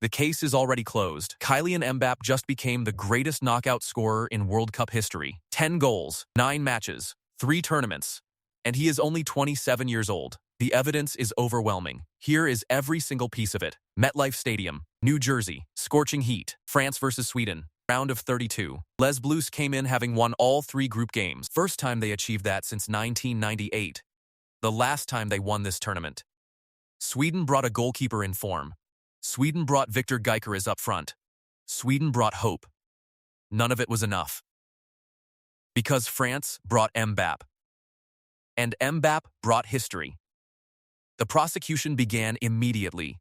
The case is already closed. Kylian Mbappé just became the greatest knockout scorer in World Cup history. 10 goals, 9 matches, 3 tournaments. And he is only 27 years old. The evidence is overwhelming. Here is every single piece of it. MetLife Stadium, New Jersey, scorching heat, France versus Sweden, round of 32. Les Bleus came in having won all 3 group games. First time they achieved that since 1998. The last time they won this tournament. Sweden brought a goalkeeper in form. Sweden brought Victor Gyökeres up front. Sweden brought hope. None of it was enough. Because France brought Mbappé. And Mbappé brought history. The prosecution began immediately.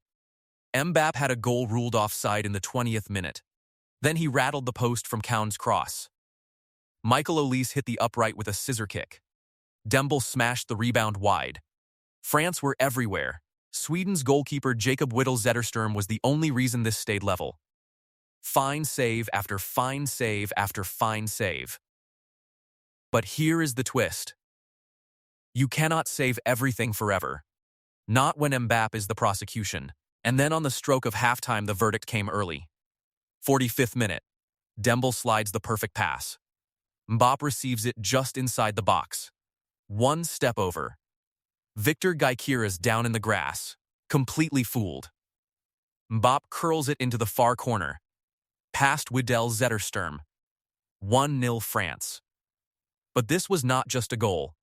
Mbappé had a goal ruled offside in the 20th minute. Then he rattled the post from Kaun's cross. Michael Olise hit the upright with a scissor kick. Dembele smashed the rebound wide. France were everywhere. Sweden's goalkeeper Jakob Whittle Zetterström was the only reason this stayed level. Fine save after fine save after fine save. But here is the twist. You cannot save everything forever. Not when Mbappé is the prosecution. And then on the stroke of halftime, the verdict came early. 45th minute. Dembele slides the perfect pass. Mbappé receives it just inside the box. One step over. Victor Gyökeres down in the grass, completely fooled. Mbappé curls it into the far corner. Past Whittle Zetterström. 1-0 France. But this was not just a goal.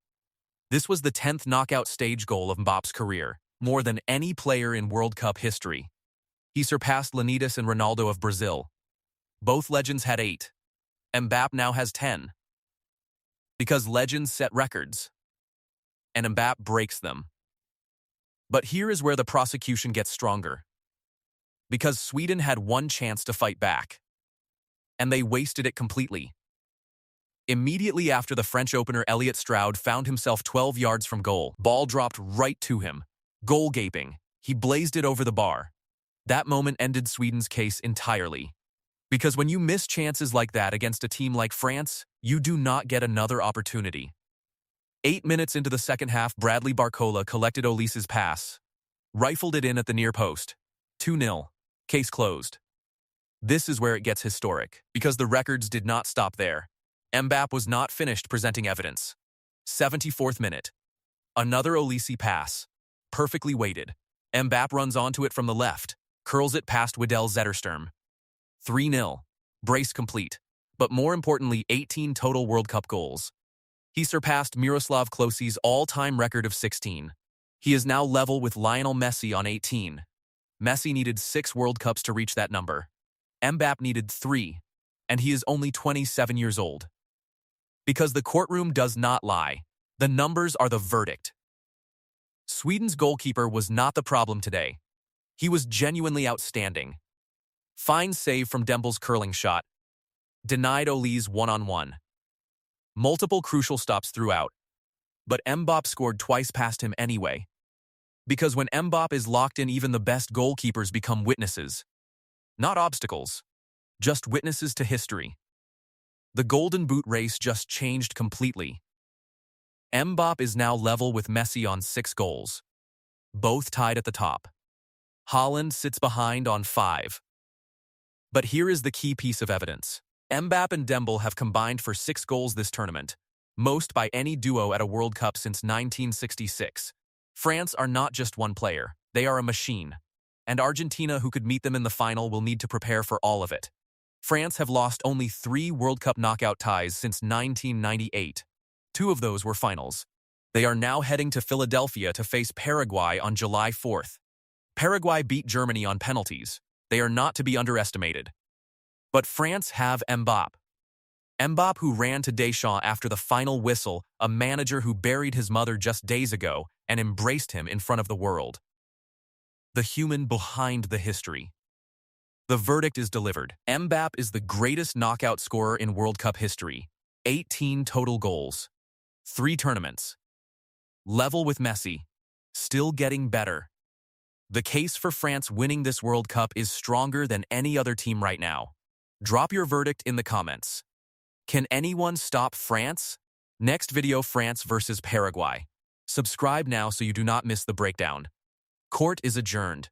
This was the 10th knockout stage goal of Mbappe's career, more than any player in World Cup history. He surpassed Leônidas and Ronaldo of Brazil. Both legends had 8. Mbappé now has 10. Because legends set records. And Mbappé breaks them. But here is where the prosecution gets stronger. Because Sweden had one chance to fight back. And they wasted it completely. Immediately after the French opener, Elliott Stroud found himself 12 yards from goal. Ball dropped right to him. Goal gaping. He blazed it over the bar. That moment ended Sweden's case entirely. Because when you miss chances like that against a team like France, you do not get another opportunity. 8 minutes into the second half, Bradley Barcola collected Olise's pass. Rifled it in at the near post. 2-0. Case closed. This is where it gets historic, because the records did not stop there. Mbappé was not finished presenting evidence. 74th minute. Another Olise pass. Perfectly weighted. Mbappé runs onto it from the left. Curls it past Whittle Zetterström. 3-0. Brace complete. But more importantly, 18 total World Cup goals. He surpassed Miroslav Klose's all-time record of 16. He is now level with Lionel Messi on 18. Messi needed 6 World Cups to reach that number. Mbappé needed 3. And he is only 27 years old. Because the courtroom does not lie. The numbers are the verdict. Sweden's goalkeeper was not the problem today. He was genuinely outstanding. Fine save from Dembele's curling shot. Denied Olise one-on-one. Multiple crucial stops throughout. But Mbappé scored twice past him anyway. Because when Mbappé is locked in, even the best goalkeepers become witnesses. Not obstacles. Just witnesses to history. The Golden Boot race just changed completely. Mbappé is now level with Messi on 6 goals. Both tied at the top. Haaland sits behind on 5. But here is the key piece of evidence. Mbappé and Dembele have combined for 6 goals this tournament, most by any duo at a World Cup since 1966. France are not just one player, they are a machine. And Argentina, who could meet them in the final, will need to prepare for all of it. France have lost only 3 World Cup knockout ties since 1998. 2 of those were finals. They are now heading to Philadelphia to face Paraguay on July 4th. Paraguay beat Germany on penalties. They are not to be underestimated. But France have Mbappé. Mbappé, who ran to Deschamps after the final whistle, a manager who buried his mother just days ago and embraced him in front of the world. The human behind the history. The verdict is delivered. Mbappé is the greatest knockout scorer in World Cup history. 18 total goals. 3 tournaments. Level with Messi. Still getting better. The case for France winning this World Cup is stronger than any other team right now. Drop your verdict in the comments. Can anyone stop France? Next video, France versus Paraguay. Subscribe now so you do not miss the breakdown. Court is adjourned.